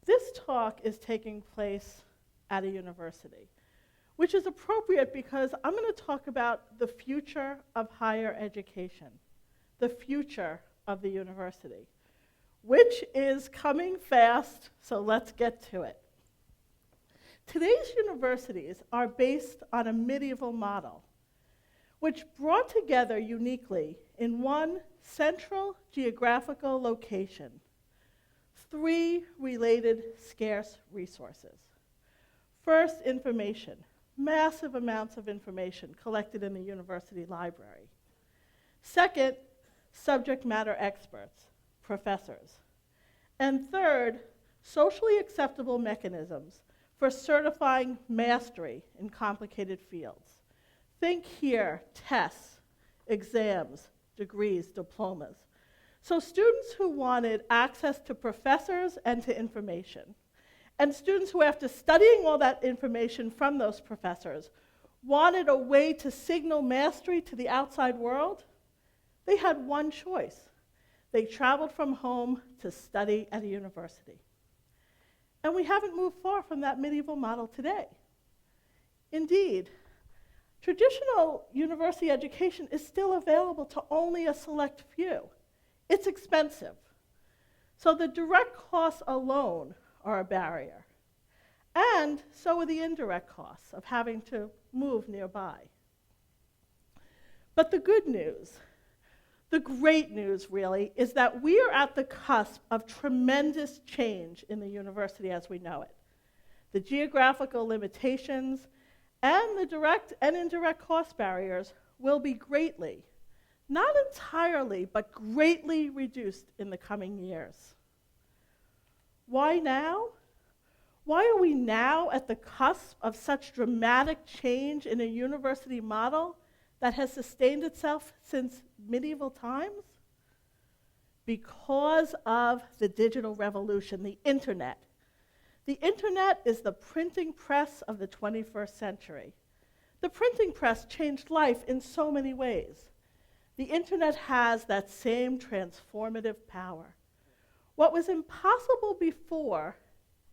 This talk is taking place at a university, which is appropriate because I'm going to talk about the future of higher education, the future of the university, which is coming fast, so let's get to it. Today's universities are based on a medieval model, which brought together uniquely in one central geographical location three related scarce resources. First, information, massive amounts of information collected in the university library. Second, subject matter experts, professors. And third, socially acceptable mechanisms for certifying mastery in complicated fields. Think here, tests, exams, degrees, diplomas. So students who wanted access to professors and to information, and students who, after studying all that information from those professors, wanted a way to signal mastery to the outside world, they had one choice. They traveled from home to study at a university. And we haven't moved far from that medieval model today. Indeed, traditional university education is still available to only a select few. It's expensive. So the direct costs alone are a barrier. And so are the indirect costs of having to move nearby. But the good news, the great news really, is that we are at the cusp of tremendous change in the university as we know it. The geographical limitations and the direct and indirect cost barriers will be greatly, not entirely, but greatly reduced in the coming years. Why now? Why are we now at the cusp of such dramatic change in a university model that has sustained itself since medieval times? Because of the digital revolution, the internet. The internet is the printing press of the 21st century. The printing press changed life in so many ways. The internet has that same transformative power. What was impossible before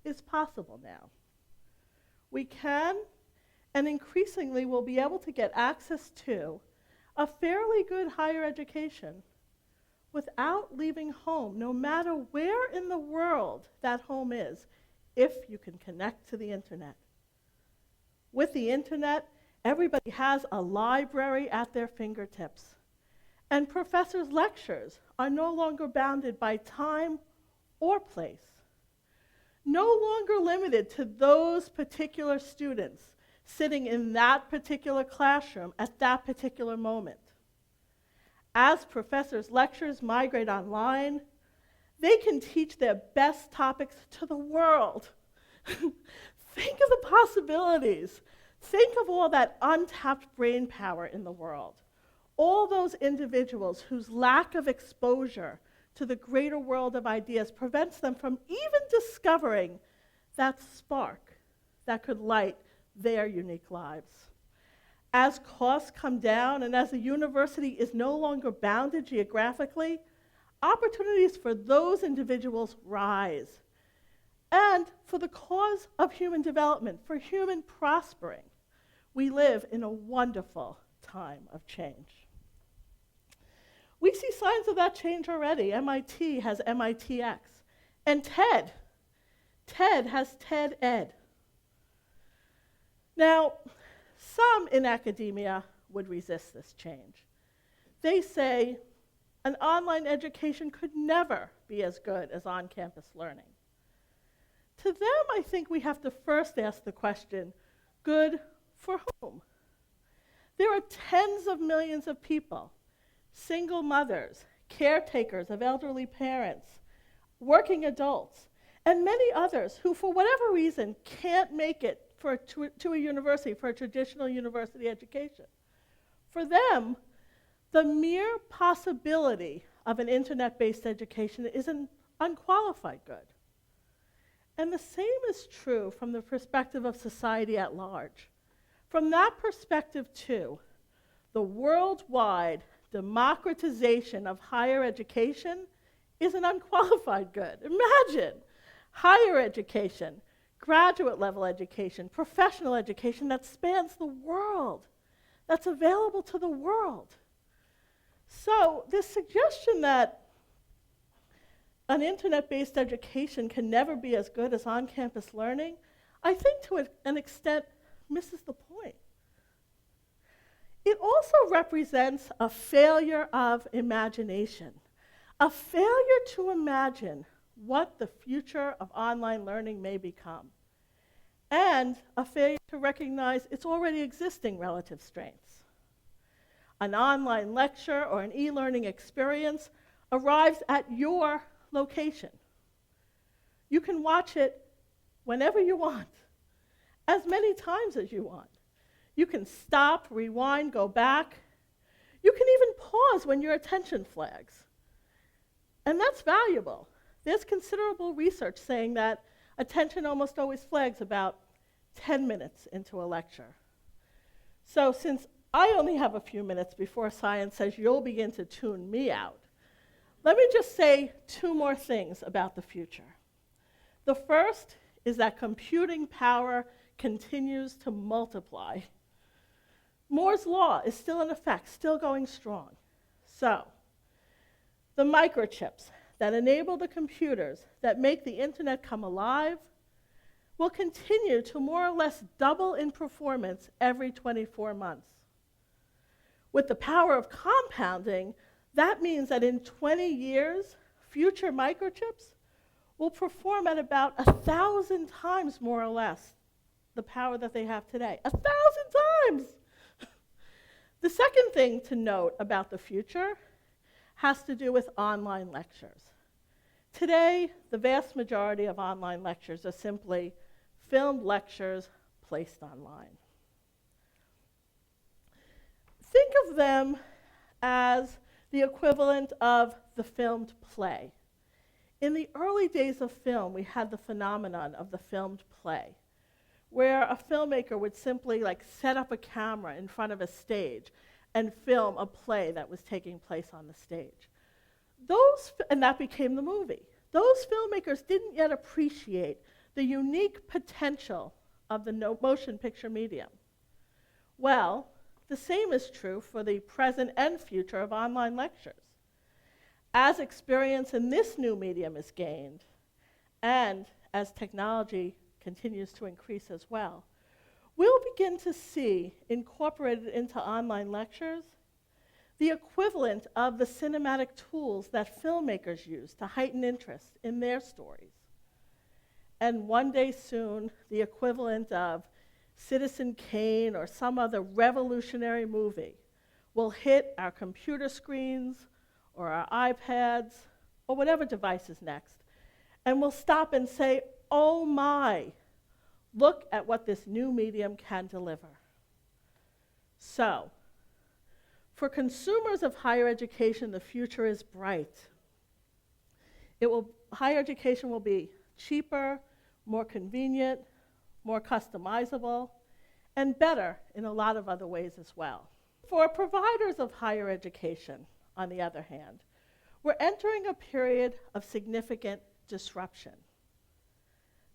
is possible now. We can, and increasingly will be able to get access to, a fairly good higher education without leaving home, no matter where in the world that home is, if you can connect to the internet. With the internet, everybody has a library at their fingertips. And professors' lectures are no longer bounded by time or place. No longer limited to those particular students sitting in that particular classroom at that particular moment. As professors' lectures migrate online, they can teach their best topics to the world. Think of the possibilities. Think of all that untapped brain power in the world. All those individuals whose lack of exposure to the greater world of ideas prevents them from even discovering that spark that could light their unique lives. As costs come down and as the university is no longer bounded geographically, opportunities for those individuals rise. And for the cause of human development, for human prospering, we live in a wonderful time of change. We see signs of that change already. MIT has MITx. And TED has TED-Ed. Now, some in academia would resist this change. They say an online education could never be as good as on-campus learning. To them, I think we have to first ask the question, good for whom? There are tens of millions of people, single mothers, caretakers of elderly parents, working adults, and many others who, for whatever reason, can't make it to a university, for a traditional university education. For them, the mere possibility of an internet-based education is an unqualified good. And the same is true from the perspective of society at large. From that perspective, too, the worldwide democratization of higher education is an unqualified good. Imagine higher education, graduate level education, professional education that spans the world, that's available to the world. So this suggestion that an internet-based education can never be as good as on-campus learning, I think to an extent misses the point. It also represents a failure of imagination, a failure to imagine what the future of online learning may become, and a failure to recognize its already existing relative strengths. An online lecture or an e-learning experience arrives at your location. You can watch it whenever you want, as many times as you want. You can stop, rewind, go back. You can even pause when your attention flags. And that's valuable. There's considerable research saying that attention almost always flags about 10 minutes into a lecture. So since I only have a few minutes before science says you'll begin to tune me out, let me just say two more things about the future. The first is that computing power continues to multiply. Moore's law is still in effect, still going strong. So, the microchips that enable the computers that make the internet come alive will continue to more or less double in performance every 24 months. With the power of compounding, that means that in 20 years, future microchips will perform at about 1,000 times more or less the power that they have today. 1,000 times! The second thing to note about the future has to do with online lectures. Today, the vast majority of online lectures are simply filmed lectures placed online. Think of them as the equivalent of the filmed play. In the early days of film, we had the phenomenon of the filmed play, where a filmmaker would simply set up a camera in front of a stage and film a play that was taking place on the stage. And that became the movie. Those filmmakers didn't yet appreciate the unique potential of the motion picture medium. Well, the same is true for the present and future of online lectures. As experience in this new medium is gained, and as technology continues to increase as well, we'll begin to see incorporated into online lectures the equivalent of the cinematic tools that filmmakers use to heighten interest in their stories. And one day soon, the equivalent of Citizen Kane or some other revolutionary movie will hit our computer screens or our iPads or whatever device is next, and we'll stop and say, oh my, look at what this new medium can deliver. So, for consumers of higher education, the future is bright. Higher education will be cheaper, more convenient, more customizable, and better in a lot of other ways as well. For providers of higher education, on the other hand, we're entering a period of significant disruption.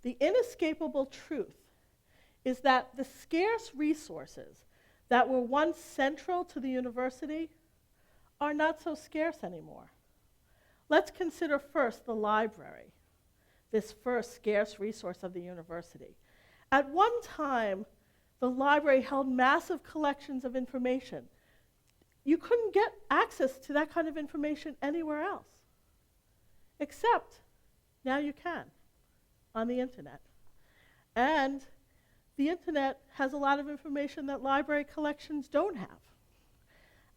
The inescapable truth is that the scarce resources that were once central to the university are not so scarce anymore. Let's consider first the library, this first scarce resource of the university. At one time, the library held massive collections of information. You couldn't get access to that kind of information anywhere else, except now you can on the internet. And the internet has a lot of information that library collections don't have.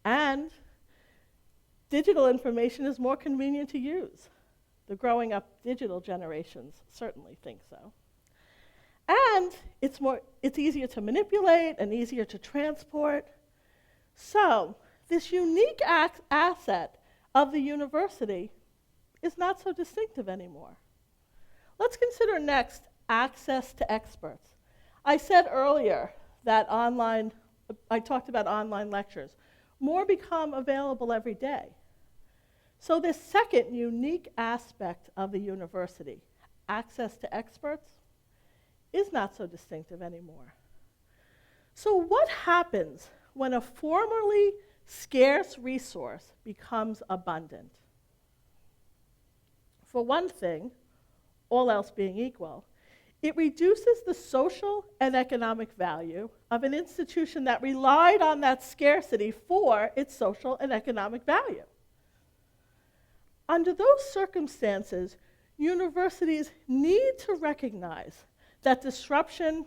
And digital information is more convenient to use. The growing up digital generations certainly think so. And it's easier to manipulate and easier to transport. So this unique asset of the university is not so distinctive anymore. Let's consider next access to experts. I said earlier that I talked about online lectures. More become available every day. So this second unique aspect of the university, access to experts, is not so distinctive anymore. So what happens when a formerly scarce resource becomes abundant? For one thing, all else being equal, it reduces the social and economic value of an institution that relied on that scarcity for its social and economic value. Under those circumstances, universities need to recognize that disruption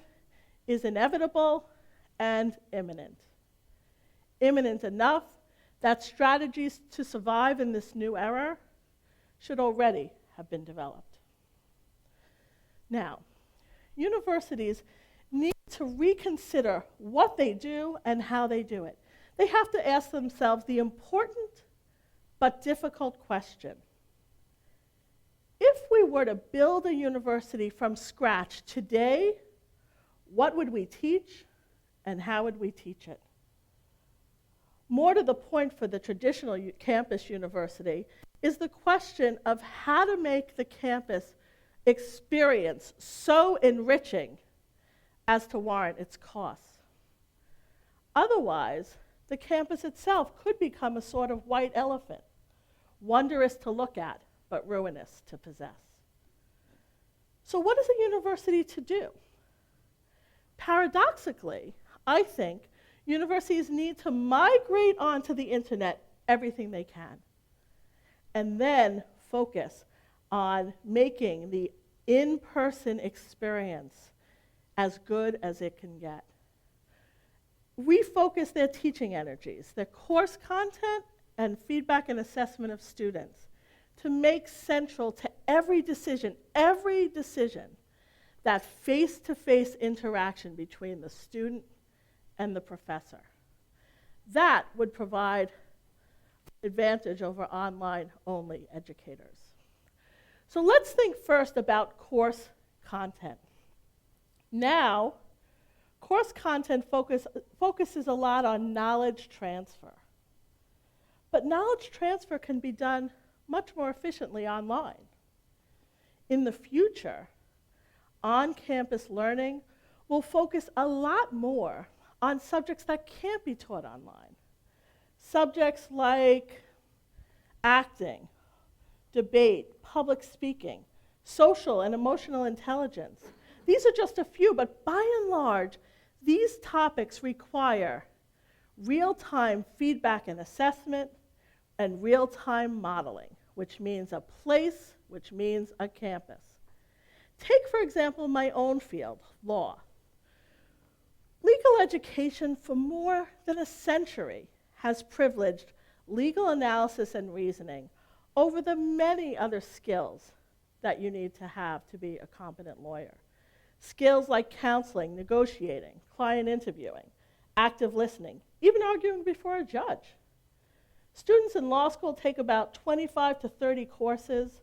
is inevitable and imminent. Imminent enough that strategies to survive in this new era should already have been developed. Now, universities need to reconsider what they do and how they do it. They have to ask themselves the important but difficult question. If we were to build a university from scratch today, what would we teach and how would we teach it? More to the point for the traditional campus university is the question of how to make the campus experience so enriching as to warrant its costs. Otherwise, the campus itself could become a sort of white elephant, wondrous to look at, but ruinous to possess. So what is a university to do? Paradoxically, I think universities need to migrate onto the internet everything they can, and then focus on making the in-person experience as good as it can get. Refocus their teaching energies, their course content, and feedback and assessment of students to make central to every decision, that face-to-face interaction between the student and the professor. That would provide advantage over online-only educators. So let's think first about course content. Now, course content focuses a lot on knowledge transfer. But knowledge transfer can be done much more efficiently online. In the future, on-campus learning will focus a lot more on subjects that can't be taught online. Subjects like acting, debate, public speaking, social and emotional intelligence. These are just a few, but by and large, these topics require real-time feedback and assessment and real-time modeling, which means a place, which means a campus. Take, for example, my own field, law. Legal education for more than a century has privileged legal analysis and reasoning over the many other skills that you need to have to be a competent lawyer. Skills like counseling, negotiating, client interviewing, active listening, even arguing before a judge. Students in law school take about 25 to 30 courses.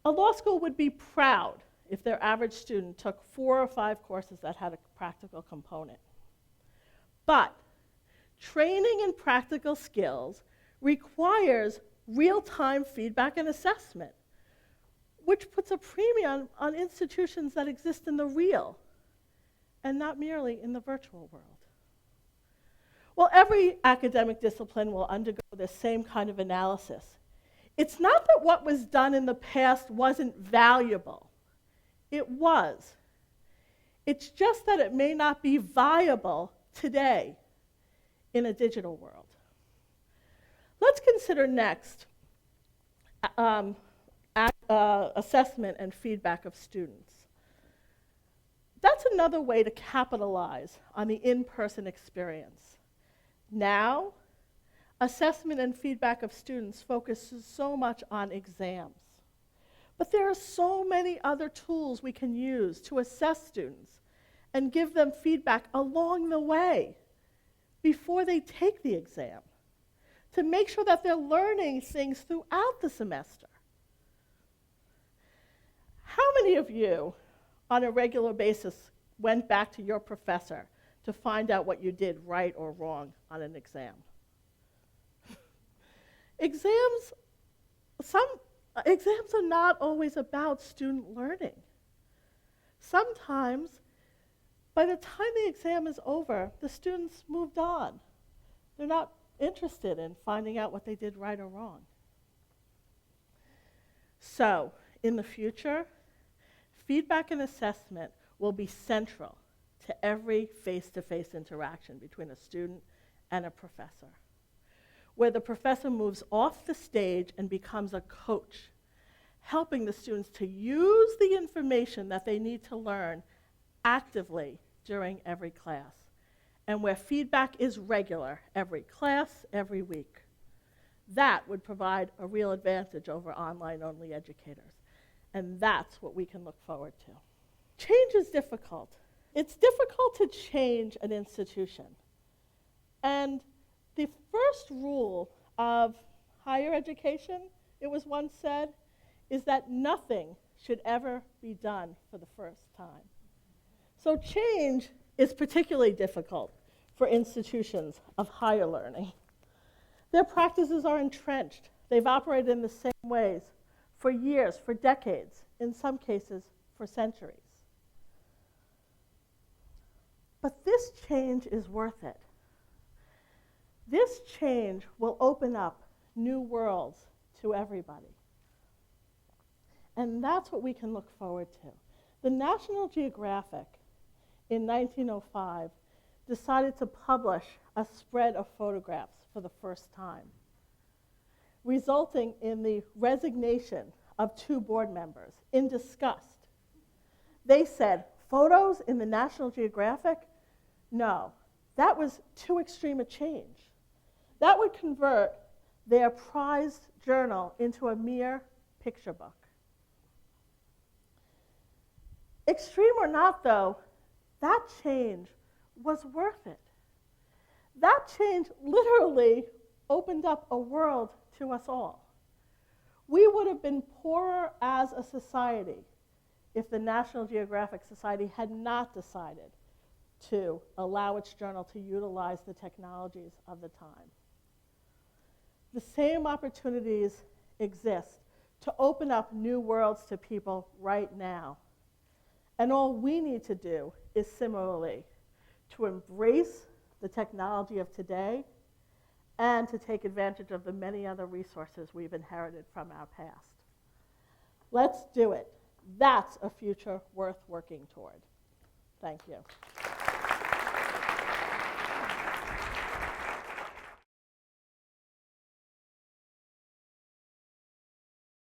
A law school would be proud if their average student took 4 or 5 courses that had a practical component. But training in practical skills requires real-time feedback and assessment, which puts a premium on institutions that exist in the real and not merely in the virtual world. Well, every academic discipline will undergo this same kind of analysis. It's not that what was done in the past wasn't valuable. It was. It's just that it may not be viable today in a digital world. Let's consider next assessment and feedback of students. That's another way to capitalize on the in-person experience. Now, assessment and feedback of students focuses so much on exams. But there are so many other tools we can use to assess students and give them feedback along the way before they take the exam to make sure that they're learning things throughout the semester. How many of you, on a regular basis, went back to your professor to find out what you did right or wrong on an exam? Exams, exams are not always about student learning. Sometimes, by the time the exam is over, the students moved on. They're not interested in finding out what they did right or wrong. So, in the future, feedback and assessment will be central to every face-to-face interaction between a student and a professor, where the professor moves off the stage and becomes a coach, helping the students to use the information that they need to learn actively during every class, and where feedback is regular, every class, every week. That would provide a real advantage over online-only educators, and that's what we can look forward to. Change is difficult. It's difficult to change an institution. And the first rule of higher education, it was once said, is that nothing should ever be done for the first time. So change is particularly difficult for institutions of higher learning. Their practices are entrenched. They've operated in the same ways for years, for decades, in some cases for centuries. But this change is worth it. This change will open up new worlds to everybody. And that's what we can look forward to. The National Geographic, in 1905, decided to publish a spread of photographs for the first time, resulting in the resignation of 2 board members in disgust. They said, photos in the National Geographic? No, that was too extreme a change. That would convert their prized journal into a mere picture book. Extreme or not, though, that change was worth it. That change literally opened up a world to us all. We would have been poorer as a society if the National Geographic Society had not decided to allow its journal to utilize the technologies of the time. The same opportunities exist to open up new worlds to people right now. And all we need to do is similarly to embrace the technology of today and to take advantage of the many other resources we've inherited from our past. Let's do it. That's a future worth working toward. Thank you.